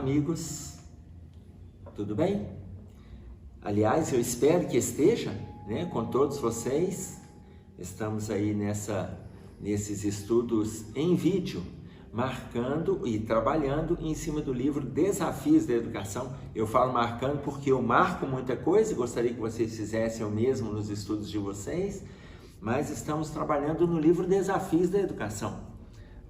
amigos, tudo bem? Aliás, eu espero que esteja, com todos vocês. Estamos aí nesses estudos em vídeo, marcando e trabalhando em cima do livro Desafios da Educação. Eu falo marcando porque eu marco muita coisa e gostaria que vocês fizessem o mesmo nos estudos de vocês, mas estamos trabalhando no livro Desafios da Educação,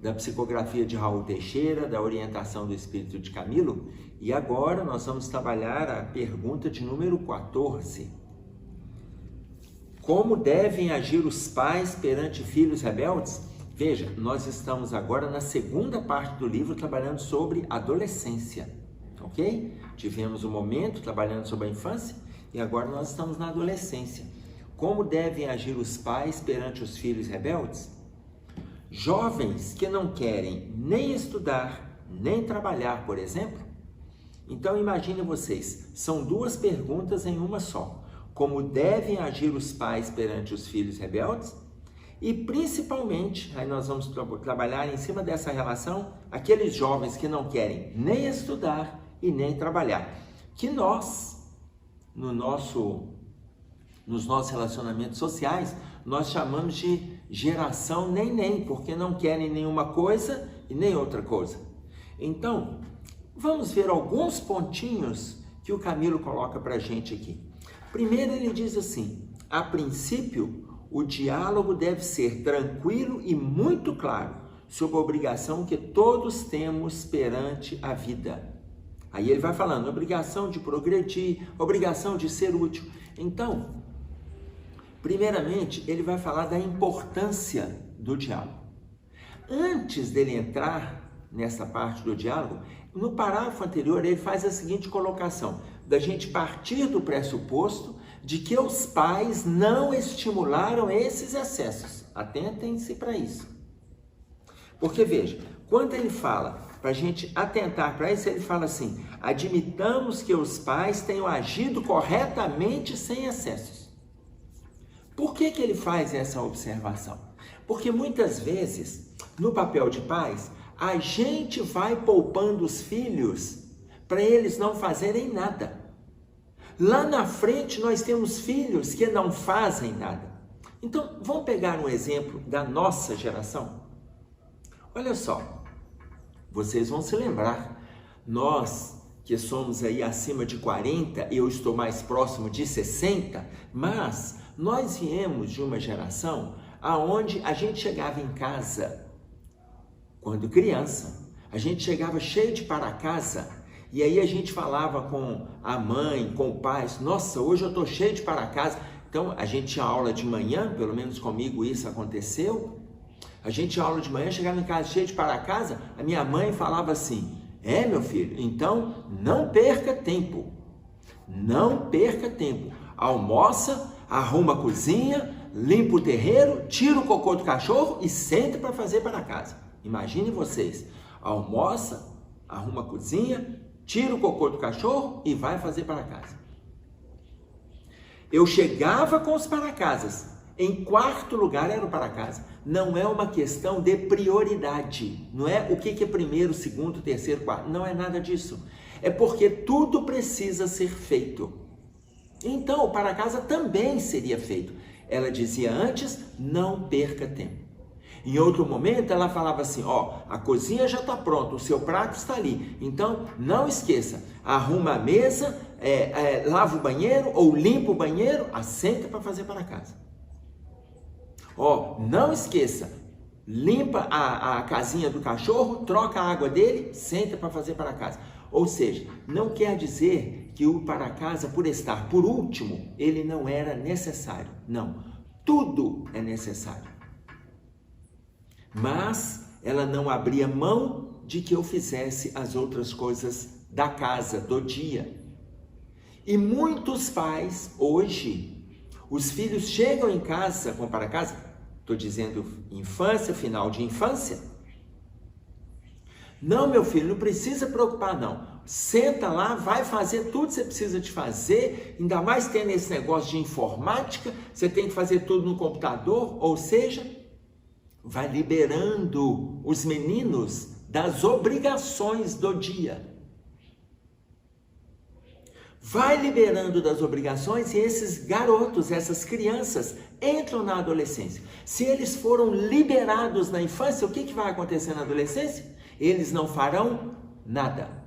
da psicografia de Raul Teixeira, da orientação do espírito de Camilo, e agora nós vamos trabalhar a pergunta de número 14. Como devem agir os pais perante filhos rebeldes? Veja, nós estamos agora na segunda parte do livro trabalhando sobre adolescência, ok? Tivemos um momento trabalhando sobre a infância e agora nós estamos na adolescência. Como devem agir os pais perante os filhos rebeldes? Jovens que não querem nem estudar, nem trabalhar, por exemplo. Então imagine vocês, são duas perguntas em uma só. Como devem agir os pais perante os filhos rebeldes? E principalmente, aí nós vamos trabalhar em cima dessa relação, aqueles jovens que não querem nem estudar e nem trabalhar. Que nós, nos nossos relacionamentos sociais, nós chamamos de geração nem, porque não querem nenhuma coisa e nem outra coisa. Então, vamos ver alguns pontinhos que o Camilo coloca para a gente aqui. Primeiro ele diz assim, a princípio, o diálogo deve ser tranquilo e muito claro sobre a obrigação que todos temos perante a vida. Aí ele vai falando, obrigação de progredir, obrigação de ser útil. Então, primeiramente, ele vai falar da importância do diálogo. Antes dele entrar nessa parte do diálogo, no parágrafo anterior ele faz a seguinte colocação, da gente partir do pressuposto de que os pais não estimularam esses excessos. Atentem-se para isso. Porque veja, quando ele fala para a gente atentar para isso, ele fala assim, admitamos que os pais tenham agido corretamente sem excessos. Por que ele faz essa observação? Porque muitas vezes, no papel de pais, a gente vai poupando os filhos para eles não fazerem nada. Lá na frente nós temos filhos que não fazem nada. Então, vamos pegar um exemplo da nossa geração? Olha só, vocês vão se lembrar, nós que somos aí acima de 40, eu estou mais próximo de 60, mas nós viemos de uma geração aonde a gente chegava em casa, quando criança, a gente chegava cheio de para casa, e aí a gente falava com a mãe, com o pai, nossa, hoje eu estou cheio de para casa. Então a gente tinha aula de manhã, pelo menos comigo isso aconteceu, a gente tinha aula de manhã, chegava em casa cheio de para casa, a minha mãe falava assim, meu filho, então não perca tempo, almoça, arruma a cozinha, limpa o terreiro, tira o cocô do cachorro e senta para fazer para casa. Imagine vocês, almoça, arruma a cozinha, tira o cocô do cachorro e vai fazer para casa. Eu chegava com os para-casas, em quarto lugar era o para-casa. Não é uma questão de prioridade, não é o que é primeiro, segundo, terceiro, quarto, não é nada disso. É porque tudo precisa ser feito. Então, o para-casa também seria feito. Ela dizia antes, não perca tempo. Em outro momento, ela falava assim, a cozinha já está pronta, o seu prato está ali. Então, não esqueça, arruma a mesa, lava o banheiro ou limpa o banheiro, assenta para fazer para casa. Não esqueça, limpa a casinha do cachorro, troca a água dele, senta para fazer para casa. Ou seja, não quer dizer que o para casa, por estar por último, ele não era necessário. Não, tudo é necessário. Mas ela não abria mão de que eu fizesse as outras coisas da casa, do dia. E muitos pais, hoje, os filhos chegam em casa, vão para casa, estou dizendo infância, final de infância. Não, meu filho, não precisa preocupar não. Senta lá, vai fazer tudo que você precisa de fazer, ainda mais tendo esse negócio de informática, você tem que fazer tudo no computador, ou seja, vai liberando os meninos das obrigações do dia. vai liberando das obrigações e esses garotos, essas crianças, entram na adolescência. Se eles foram liberados na infância, o que vai acontecer na adolescência? Eles não farão nada.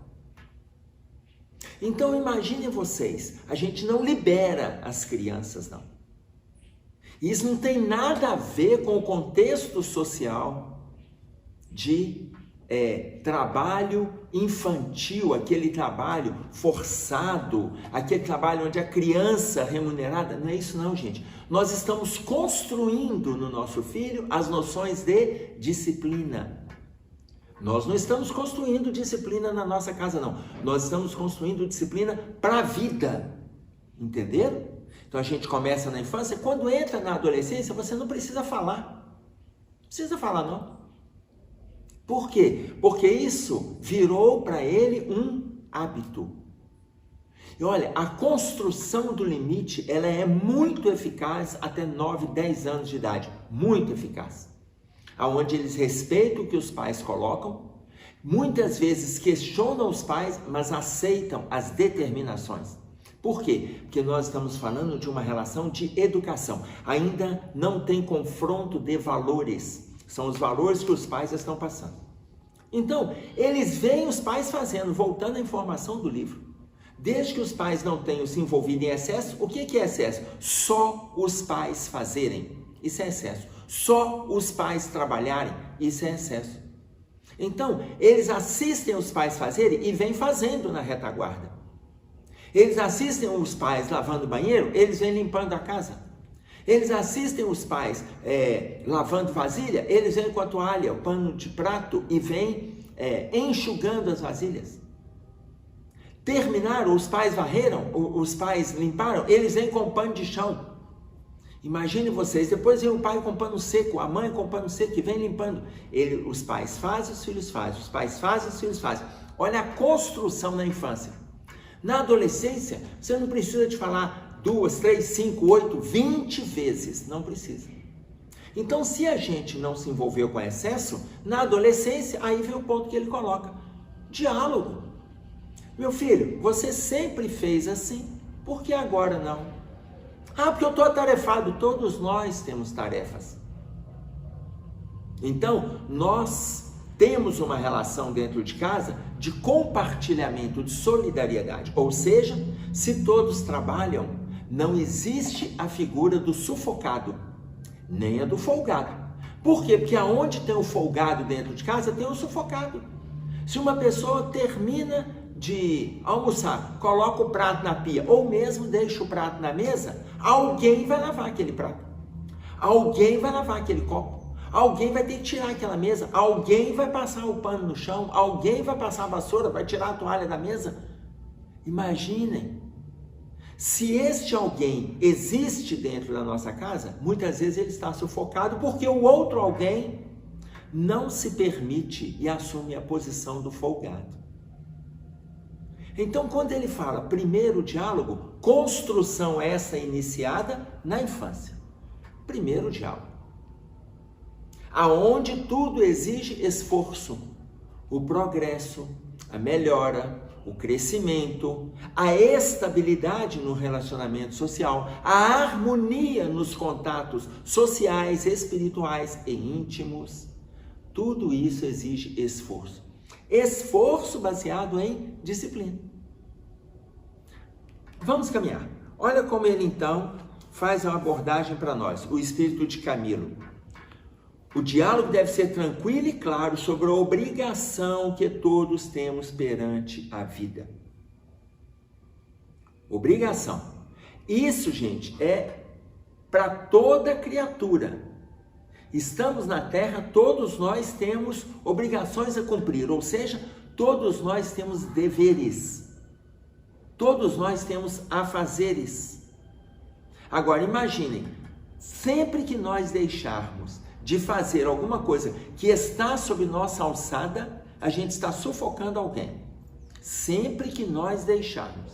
Então imaginem vocês, a gente não libera as crianças, não. Isso não tem nada a ver com o contexto social de trabalho infantil, aquele trabalho forçado, aquele trabalho onde a criança é remunerada. Não é isso não, gente. Nós estamos construindo no nosso filho as noções de disciplina. Nós não estamos construindo disciplina na nossa casa, não. Nós estamos construindo disciplina para a vida. Entenderam? Então a gente começa na infância. Quando entra na adolescência, você não precisa falar. Não precisa falar, não. Por quê? Porque isso virou para ele um hábito. E olha, a construção do limite, ela é muito eficaz até 9, 10 anos de idade. Muito eficaz. Onde eles respeitam o que os pais colocam, muitas vezes questionam os pais, mas aceitam as determinações. Por quê? Porque nós estamos falando de uma relação de educação. Ainda não tem confronto de valores. São os valores que os pais estão passando. Então, eles veem os pais fazendo, voltando à informação do livro. Desde que os pais não tenham se envolvido em excesso, o que é excesso? Só os pais fazerem. Isso é excesso. Só os pais trabalharem, isso é excesso. Então, eles assistem os pais fazerem e vêm fazendo na retaguarda. Eles assistem os pais lavando o banheiro, eles vêm limpando a casa. Eles assistem os pais lavando vasilha, eles vêm com a toalha, o pano de prato e vêm enxugando as vasilhas. Terminaram, os pais varreram, os pais limparam, eles vêm com o pano de chão. Imagine vocês, depois vem o pai com pano seco, a mãe com pano seco e vem limpando. Os pais fazem, os filhos fazem, os pais fazem, os filhos fazem. Olha a construção na infância. Na adolescência, você não precisa de falar 2, 3, 5, 8, 20 vezes, não precisa. Então, se a gente não se envolveu com excesso, na adolescência, aí vem o ponto que ele coloca. Diálogo. Meu filho, você sempre fez assim, por que agora não? Ah, porque eu estou atarefado. Todos nós temos tarefas. Então, nós temos uma relação dentro de casa de compartilhamento, de solidariedade. Ou seja, se todos trabalham, não existe a figura do sufocado, nem a do folgado. Por quê? Porque aonde tem o folgado dentro de casa, tem o sufocado. Se uma pessoa termina de almoçar, coloca o prato na pia, ou mesmo deixa o prato na mesa, alguém vai lavar aquele prato. Alguém vai lavar aquele copo. Alguém vai ter que tirar aquela mesa. Alguém vai passar o pano no chão. Alguém vai passar a vassoura, vai tirar a toalha da mesa. Imaginem. Se este alguém existe dentro da nossa casa, muitas vezes ele está sufocado porque o outro alguém não se permite e assume a posição do folgado. Então, quando ele fala primeiro diálogo, construção essa iniciada na infância. Primeiro diálogo. Aonde tudo exige esforço, o progresso, a melhora, o crescimento, a estabilidade no relacionamento social, a harmonia nos contatos sociais, espirituais e íntimos. Tudo isso exige esforço. Esforço baseado em disciplina. Vamos caminhar. Olha como ele então faz uma abordagem para nós, o espírito de Camilo. O diálogo deve ser tranquilo e claro sobre a obrigação que todos temos perante a vida. Obrigação. Isso, gente, é para toda criatura. Estamos na Terra, todos nós temos obrigações a cumprir, ou seja, todos nós temos deveres. Todos nós temos afazeres. Agora, imaginem, sempre que nós deixarmos de fazer alguma coisa que está sob nossa alçada, a gente está sufocando alguém. Sempre que nós deixarmos.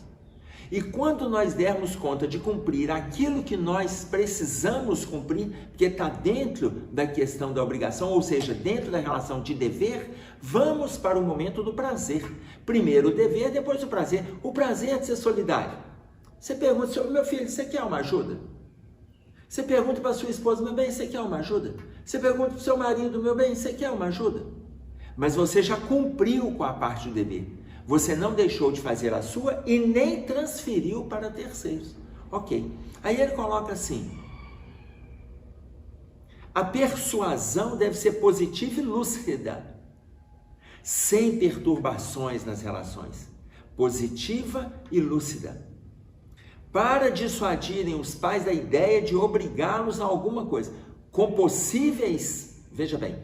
E quando nós dermos conta de cumprir aquilo que nós precisamos cumprir, porque está dentro da questão da obrigação, ou seja, dentro da relação de dever, vamos para o momento do prazer. Primeiro o dever, depois o prazer. O prazer é de ser solidário. Você pergunta, meu filho, você quer uma ajuda? Você pergunta para sua esposa, meu bem, você quer uma ajuda? Você pergunta para o seu marido, meu bem, você quer uma ajuda? Mas você já cumpriu com a parte do dever. Você não deixou de fazer a sua e nem transferiu para terceiros. Ok. Aí ele coloca assim: a persuasão deve ser positiva e lúcida, sem perturbações nas relações. Positiva e lúcida. Para dissuadirem os pais da ideia de obrigá-los a alguma coisa, com possíveis, veja bem,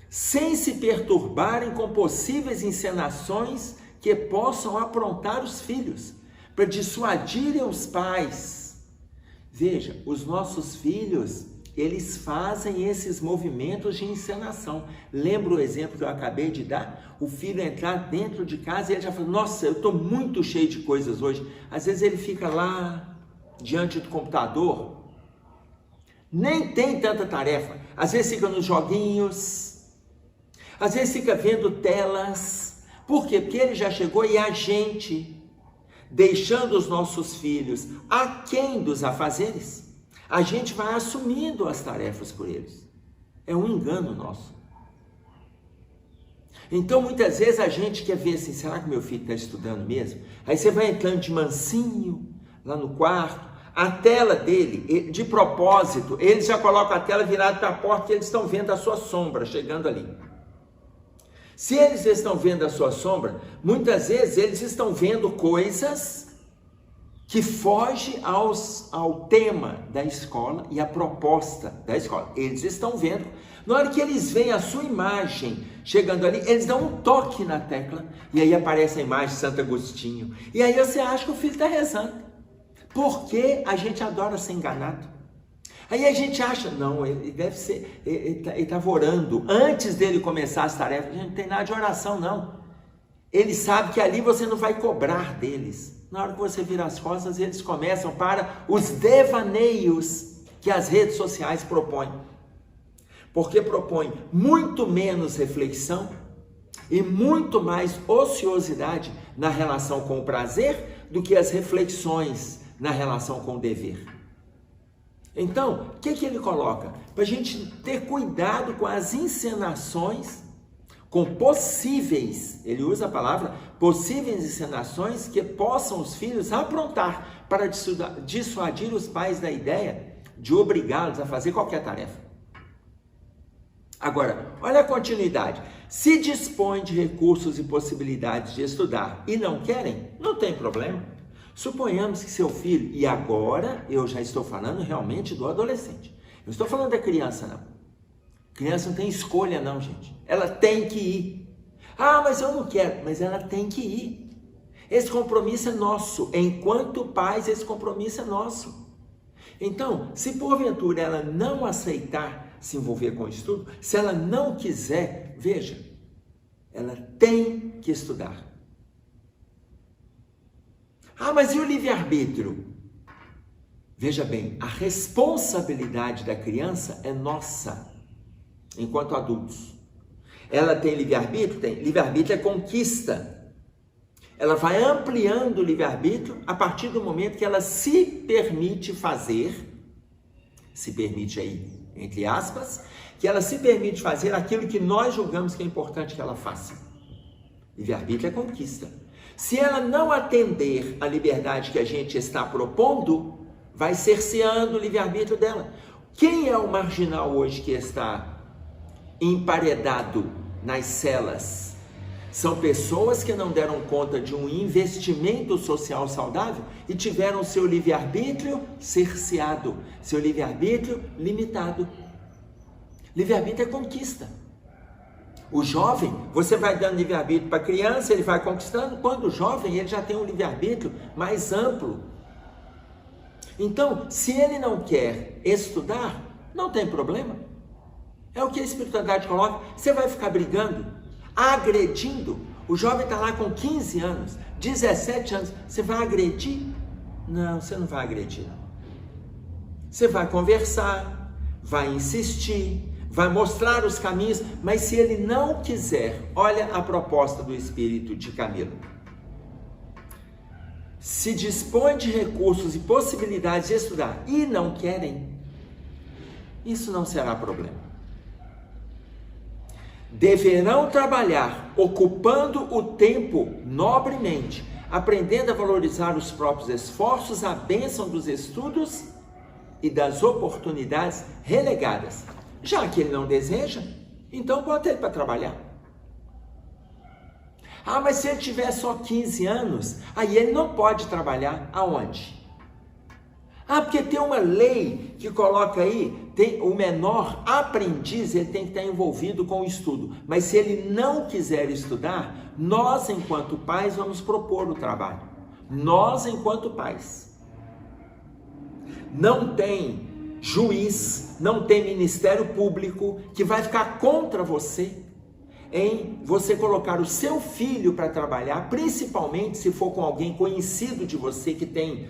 sem se perturbarem com possíveis encenações que possam aprontar os filhos, para dissuadirem os pais. Veja, os nossos filhos, eles fazem esses movimentos de encenação. Lembra o exemplo que eu acabei de dar? O filho entrar dentro de casa e ele já fala, nossa, eu estou muito cheio de coisas hoje. Às vezes ele fica lá, diante do computador, nem tem tanta tarefa. Às vezes fica nos joguinhos, às vezes fica vendo telas. Por quê? Porque ele já chegou e a gente, deixando os nossos filhos aquém dos afazeres, a gente vai assumindo as tarefas por eles. É um engano nosso. Então, muitas vezes a gente quer ver assim, será que meu filho está estudando mesmo? Aí você vai entrando de mansinho, lá no quarto, a tela dele, de propósito, eles já colocam a tela virada para a porta, porque eles estão vendo a sua sombra chegando ali. Se eles estão vendo a sua sombra, muitas vezes eles estão vendo coisas que fogem ao tema da escola e à proposta da escola. Eles estão vendo. Na hora que eles veem a sua imagem chegando ali, eles dão um toque na tecla e aí aparece a imagem de Santo Agostinho. E aí você acha que o filho está rezando. Porque a gente adora ser enganado. Aí a gente acha, não, ele deve ser, ele estava orando antes dele começar as tarefas. A gente não tem nada de oração, não. Ele sabe que ali você não vai cobrar deles. Na hora que você vira as costas, eles começam para os devaneios que as redes sociais propõem. Porque propõem muito menos reflexão e muito mais ociosidade na relação com o prazer do que as reflexões na relação com o dever. Então, o que ele coloca? Para a gente ter cuidado com as encenações, com possíveis, ele usa a palavra, possíveis encenações que possam os filhos aprontar para dissuadir os pais da ideia de obrigá-los a fazer qualquer tarefa. Agora, olha a continuidade. Se dispõem de recursos e possibilidades de estudar e não querem, não tem problema. Suponhamos que seu filho, e agora eu já estou falando realmente do adolescente. Eu estou falando da criança, não. Criança não tem escolha, não, gente. Ela tem que ir. Ah, mas eu não quero. Mas ela tem que ir. Esse compromisso é nosso. Enquanto pais, esse compromisso é nosso. Então, se porventura ela não aceitar se envolver com o estudo, se ela não quiser, veja, ela tem que estudar. Ah, mas e o livre-arbítrio? Veja bem, a responsabilidade da criança é nossa, enquanto adultos. Ela tem livre-arbítrio? Tem. Livre-arbítrio é conquista. Ela vai ampliando o livre-arbítrio a partir do momento que ela se permite fazer, se permite aí, entre aspas, que ela se permite fazer aquilo que nós julgamos que é importante que ela faça. Livre-arbítrio é conquista. Se ela não atender à liberdade que a gente está propondo, vai cerceando o livre-arbítrio dela. Quem é o marginal hoje que está emparedado nas celas? São pessoas que não deram conta de um investimento social saudável e tiveram seu livre-arbítrio cerceado, seu livre-arbítrio limitado. Livre-arbítrio é conquista. O jovem, você vai dando livre-arbítrio para a criança, ele vai conquistando. Quando o jovem, ele já tem um livre-arbítrio mais amplo. Então, se ele não quer estudar, não tem problema. É o que a espiritualidade coloca. Você vai ficar brigando, agredindo O jovem está lá com 15 anos, 17 anos, você vai agredir? Não, você não vai agredir, não. Você vai conversar, vai insistir, vai mostrar os caminhos, mas se ele não quiser, olha a proposta do espírito de Camilo. Se dispõe de recursos e possibilidades de estudar e não querem, isso não será problema. Deverão trabalhar, ocupando o tempo nobremente, aprendendo a valorizar os próprios esforços, a bênção dos estudos e das oportunidades relegadas. Já que ele não deseja, então bota ele para trabalhar. Ah, mas se ele tiver só 15 anos, aí ele não pode trabalhar aonde? Ah, porque tem uma lei que coloca aí, tem o menor aprendiz, ele tem que estar envolvido com o estudo. Mas se ele não quiser estudar, nós, enquanto pais, vamos propor o trabalho. Nós, enquanto pais. Não tem juiz, não tem ministério público que vai ficar contra você em você colocar o seu filho para trabalhar, principalmente se for com alguém conhecido de você que tem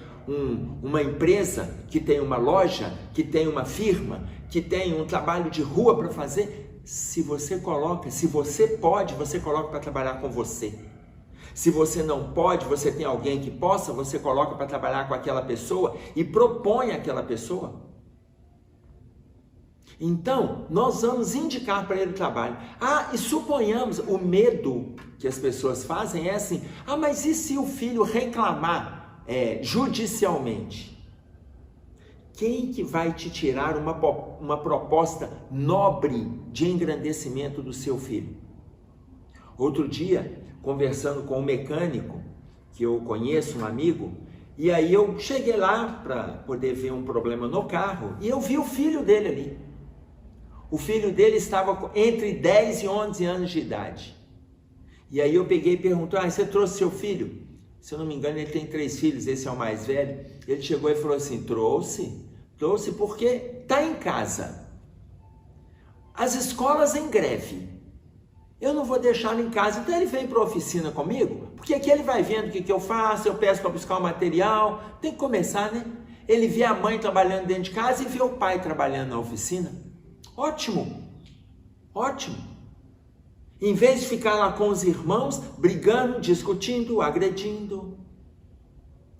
uma empresa, que tem uma loja, que tem uma firma, que tem um trabalho de rua para fazer. Se você pode, você coloca para trabalhar com você. Se você não pode, você tem alguém que possa, você coloca para trabalhar com aquela pessoa e propõe aquela pessoa. Então, nós vamos indicar para ele o trabalho. Ah, e suponhamos, o medo que as pessoas fazem é assim, ah, mas e se o filho reclamar judicialmente? Quem que vai te tirar uma proposta nobre de engrandecimento do seu filho? Outro dia, conversando com um mecânico, que eu conheço, um amigo, e aí eu cheguei lá para poder ver um problema no carro, e eu vi o filho dele ali. O filho dele estava entre 10 e 11 anos de idade. E aí eu peguei e perguntou, você trouxe seu filho? Se eu não me engano, ele tem 3 filhos, esse é o mais velho. Ele chegou e falou assim, trouxe porque está em casa. As escolas em greve. Eu não vou deixá-lo em casa, então ele vem para a oficina comigo, porque aqui ele vai vendo o que eu faço, eu peço para buscar o material, tem que começar, né? Ele vê a mãe trabalhando dentro de casa e vê o pai trabalhando na oficina. Ótimo, ótimo. Em vez de ficar lá com os irmãos, brigando, discutindo, agredindo.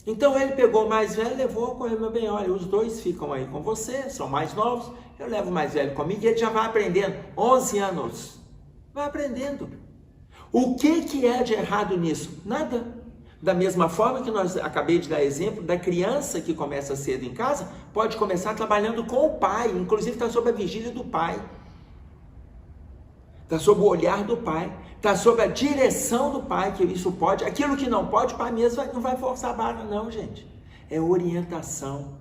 Então ele pegou o mais velho, levou, correu, meu bem, olha, os dois ficam aí com você, são mais novos, eu levo o mais velho comigo e ele já vai aprendendo, 11 anos, vai aprendendo. O que é de errado nisso? Nada. Da mesma forma que nós acabei de dar exemplo da criança que começa cedo em casa, pode começar trabalhando com o pai, inclusive está sob a vigília do pai, está sob o olhar do pai, está sob a direção do pai, que isso pode, aquilo que não pode, o pai mesmo não vai forçar a barra não, gente, é orientação,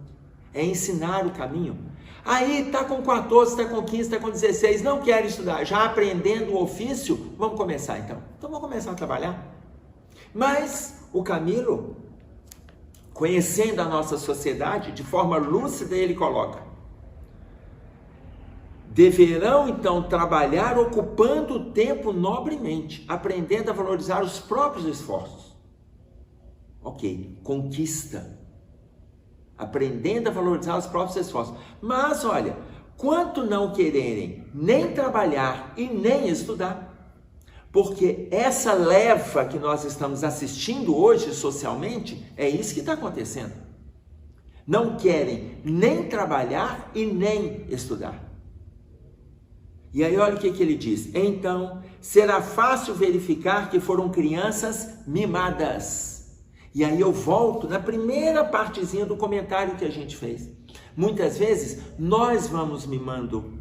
é ensinar o caminho. Aí está com 14, está com 15, está com 16, não quer estudar, já aprendendo o ofício, vamos começar então vamos começar a trabalhar. Mas o Camilo, conhecendo a nossa sociedade, de forma lúcida, ele coloca: deverão então trabalhar ocupando o tempo nobremente, aprendendo a valorizar os próprios esforços. Ok, conquista. Aprendendo a valorizar os próprios esforços. Mas olha, quanto não quererem nem trabalhar e nem estudar, porque essa leva que nós estamos assistindo hoje socialmente, é isso que está acontecendo. Não querem nem trabalhar e nem estudar. E aí olha o que ele diz. Então, será fácil verificar que foram crianças mimadas. E aí eu volto na primeira partezinha do comentário que a gente fez. Muitas vezes nós vamos mimando,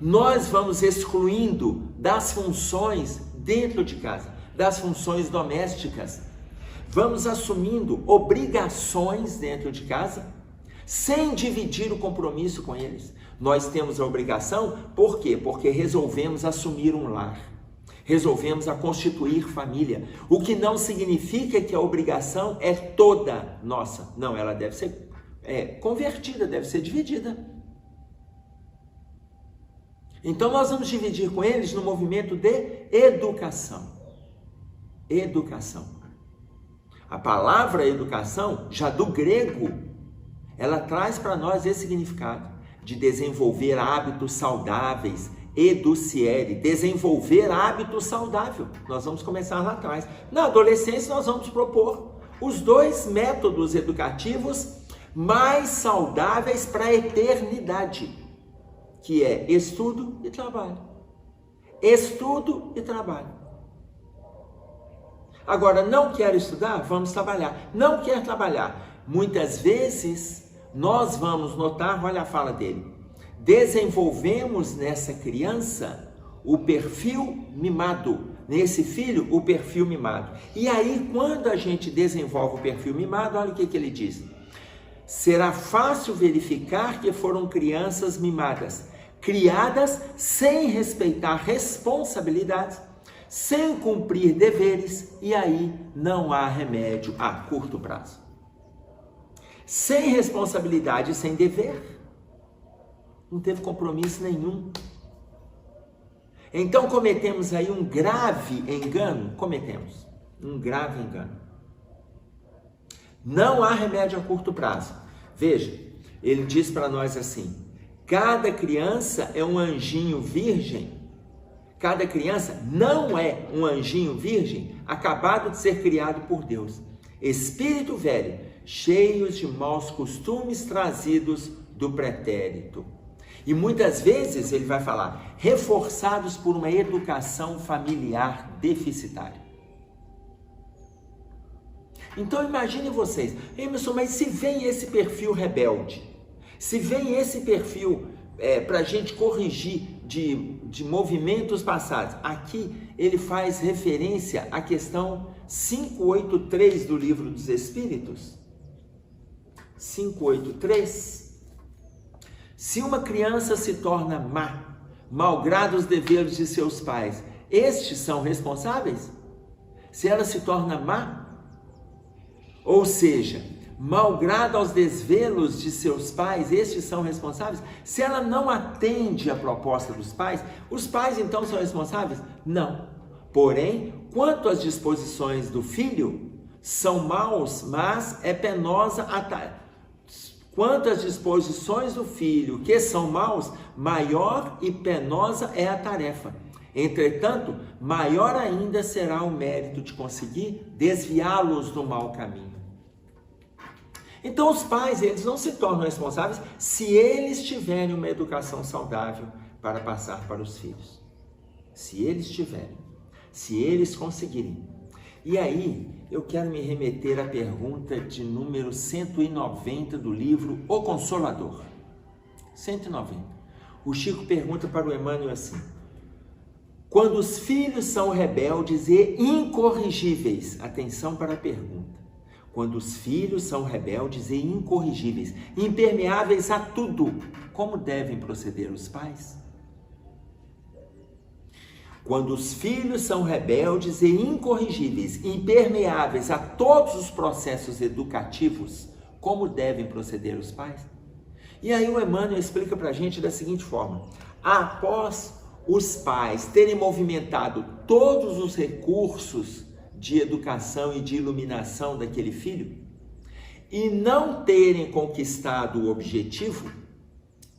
nós vamos excluindo das funções dentro de casa, das funções domésticas. Vamos assumindo obrigações dentro de casa, sem dividir o compromisso com eles. Nós temos a obrigação, por quê? Porque resolvemos assumir um lar, resolvemos a constituir família, o que não significa que a obrigação é toda nossa. Não, ela deve ser convertida, deve ser dividida. Então nós vamos dividir com eles no movimento de educação. Educação. A palavra educação, já do grego, ela traz para nós esse significado de desenvolver hábitos saudáveis, educiere, desenvolver hábitos saudáveis. Nós vamos começar lá atrás. Na adolescência, nós vamos propor os 2 métodos educativos mais saudáveis para a eternidade, que é estudo e trabalho. Estudo e trabalho. Agora, não quer estudar? Vamos trabalhar. Não quer trabalhar? Muitas vezes, nós vamos notar, olha a fala dele, desenvolvemos nessa criança o perfil mimado, nesse filho o perfil mimado. E aí, quando a gente desenvolve o perfil mimado, olha o que ele diz. Será fácil verificar que foram crianças mimadas, criadas sem respeitar responsabilidades, sem cumprir deveres, e aí não há remédio a curto prazo. Sem responsabilidade e sem dever, não teve compromisso nenhum. Então cometemos aí um grave engano, um grave engano. Não há remédio a curto prazo. Veja, ele diz para nós assim, cada criança é um anjinho virgem. Cada criança não é um anjinho virgem acabado de ser criado por Deus. Espírito velho, cheios de maus costumes trazidos do pretérito. E muitas vezes ele vai falar, reforçados por uma educação familiar deficitária. Então imagine vocês, Emerson, mas se vem esse perfil rebelde, se vem esse perfil para a gente corrigir de movimentos passados, aqui ele faz referência à questão 583 do Livro dos Espíritos. 583. Se uma criança se torna má, malgrado os deveres de seus pais, estes são responsáveis? Se ela se torna má, ou seja, malgrado aos desvelos de seus pais, estes são responsáveis? Se ela não atende à proposta dos pais, os pais então são responsáveis? Não. Porém, quanto às disposições do filho, são maus, mas é penosa a tarefa. Quanto às disposições do filho, que são maus, maior e penosa é a tarefa. Entretanto, maior ainda será o mérito de conseguir desviá-los do mau caminho. Então os pais, eles não se tornam responsáveis se eles tiverem uma educação saudável para passar para os filhos. Se eles tiverem, se eles conseguirem. E aí, eu quero me remeter à pergunta de número 190 do livro O Consolador. 190. O Chico pergunta para o Emmanuel assim, quando os filhos são rebeldes e incorrigíveis, atenção para a pergunta, quando os filhos são rebeldes e incorrigíveis, impermeáveis a tudo, como devem proceder os pais? Quando os filhos são rebeldes e incorrigíveis, impermeáveis a todos os processos educativos, como devem proceder os pais? E aí o Emmanuel explica para a gente da seguinte forma, após os pais terem movimentado todos os recursos de educação e de iluminação daquele filho e não terem conquistado o objetivo,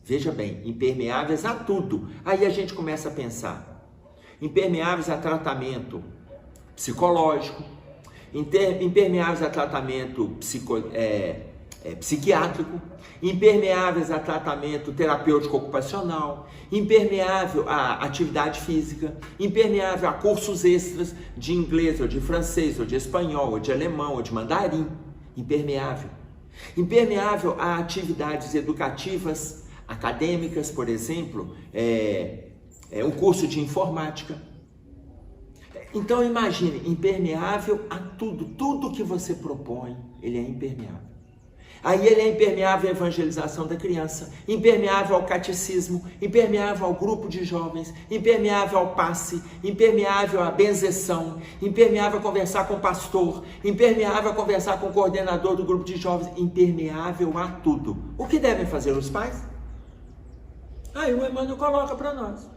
veja bem, impermeáveis a tudo. Aí a gente começa a pensar, impermeáveis a tratamento psicológico, impermeáveis a tratamento psiquiátrico, impermeáveis a tratamento terapêutico ocupacional, impermeável à atividade física, impermeável a cursos extras de inglês, ou de francês, ou de espanhol, ou de alemão, ou de mandarim, impermeável a atividades educativas, acadêmicas, por exemplo, um curso de informática. Então imagine, impermeável a tudo que você propõe, ele é impermeável. Aí ele é impermeável à evangelização da criança, impermeável ao catecismo, impermeável ao grupo de jovens, impermeável ao passe, impermeável à benzeção, impermeável a conversar com o pastor, impermeável a conversar com o coordenador do grupo de jovens, impermeável a tudo. O que devem fazer os pais? Aí o Emmanuel coloca para nós.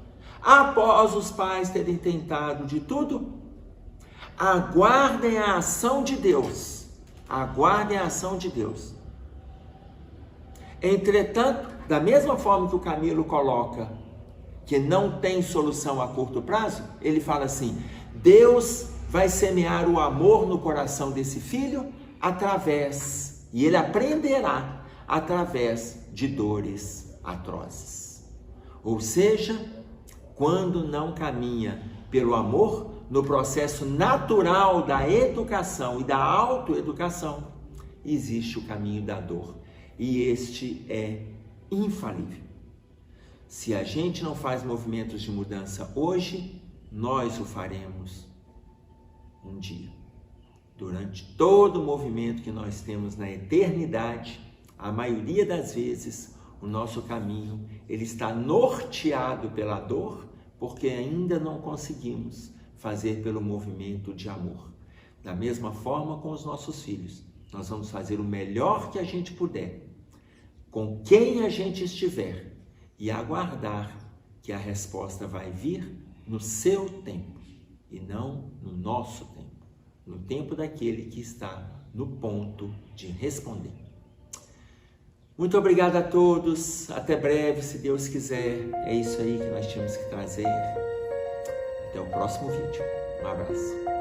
Após os pais terem tentado de tudo, Aguardem a ação de Deus. Aguardem a ação de Deus. Entretanto, da mesma forma que o Camilo coloca que não tem solução a curto prazo, ele fala assim: Deus vai semear o amor no coração desse filho e ele aprenderá através de dores atrozes. Ou seja, quando não caminha pelo amor, no processo natural da educação e da autoeducação, existe o caminho da dor. E este é infalível. Se a gente não faz movimentos de mudança hoje, nós o faremos um dia. Durante todo o movimento que nós temos na eternidade, a maioria das vezes, o nosso caminho, ele está norteado pela dor, porque ainda não conseguimos fazer pelo movimento de amor. Da mesma forma com os nossos filhos, nós vamos fazer o melhor que a gente puder, com quem a gente estiver, e aguardar que a resposta vai vir no seu tempo, e não no nosso tempo, no tempo daquele que está no ponto de responder. Muito obrigado a todos, até breve, se Deus quiser. É isso aí que nós tínhamos que trazer. Até o próximo vídeo. Um abraço.